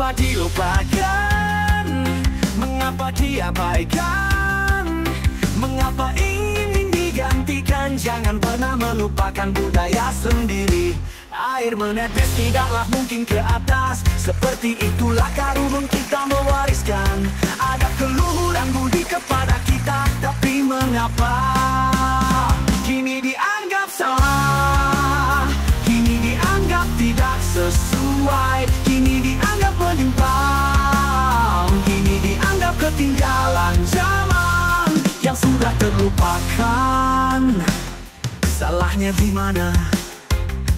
Mengapa dilupakan? Mengapa diabaikan? Mengapa ingin digantikan? Jangan pernah melupakan budaya sendiri. Air menetes tidaklah mungkin ke atas. Seperti itulah karunun kita mewariskan. Ada keluhuran budi kepada kita. Tapi mengapa kini dianggap salah? Kini dianggap tidak sesuai. Kini dianggap menyimpang. Kini dianggap ketinggalan zaman yang sudah terlupakan. Salahnya di mana?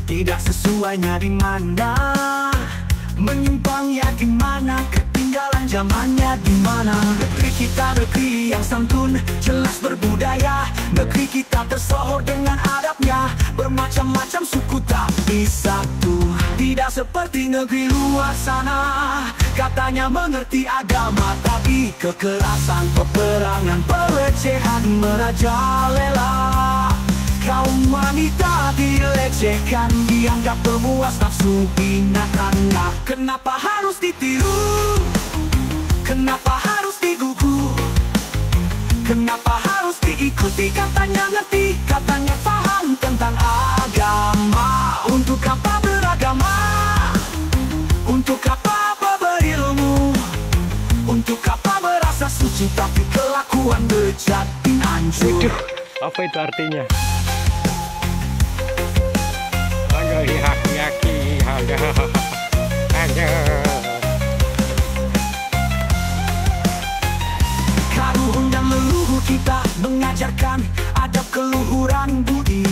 Tidak sesuainya di mana? Menyimpangnya di mana? Ketinggalan zamannya di mana? Negeri kita negeri yang santun, jelas berbudaya. Negeri kita tersohor dengan adabnya. Bermacam-macam suku tapi satu. Tidak seperti negeri luar sana. Katanya mengerti agama tapi kekerasan, peperangan, pelecehan merajalela. Kaum wanita dilecehkan, dianggap pemuas nafsu binatangnya. Kenapa harus ditiru? Kenapa harus digugu? Kenapa harus diikuti? Katanya ngerti, katanya paham tentang agama. Untuk apa beragama? Untuk apa berilmu? Untuk apa merasa suci tapi kelakuan bejat hancur? Apa itu artinya? Karuhun dan leluhur kita mengajarkan adab keluhuran budi,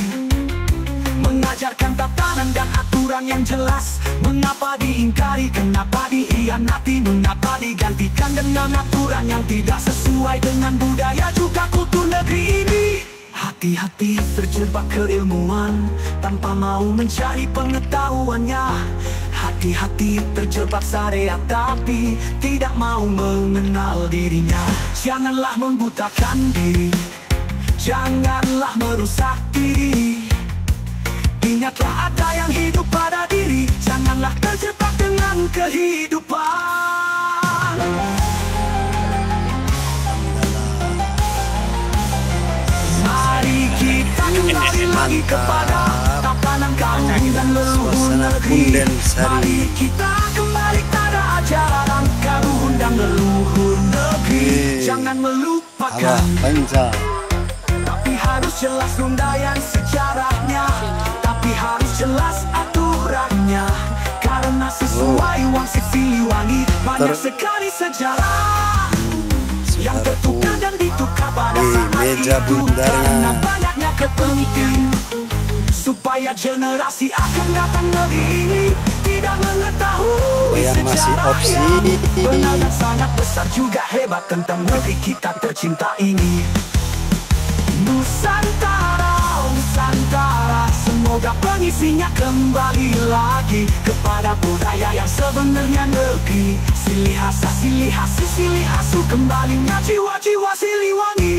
mengajarkan tatanan dan aturan yang jelas. Mengapa diingkari, kenapa dihianati, mengapa digantikan dengan aturan yang tidak sesuai dengan budaya juga kultur negeri ini. Hati-hati terjebak keilmuan tanpa mau mencari pengetahuannya. Hati-hati terjebak syariat tapi tidak mau mengenal dirinya. Janganlah membutakan diri, janganlah merusak diri. Ingatlah ada yang hidup pada diri. Janganlah terjebak dengan kehidupan. Mari kita kembali lagi kepada tatanan karuhun dan leluhur negeri. Mari kita kembali pada ajaran karuhun dan leluhur negeri. Jangan melupakan, tapi harus jelas rundayan sejarahnya. Tapi harus jelas aturannya. Karena sesuai Wangsit Siliwangi banyak sekali sejarah yang tertukar dan ditukar pada saat itu. Karena banyaknya kepentingan supaya generasi akan datang negeri ini tidak mengetahui sejarah yang benar dan sangat besar juga hebat tentang negeri kita tercinta ini. Nusantara, Nusantara, semoga pengisinya kembali lagi kepada budaya yang sebenarnya negeri. Silih hasa, silih hasu, kembalinya jiwa-jiwa Siliwangi.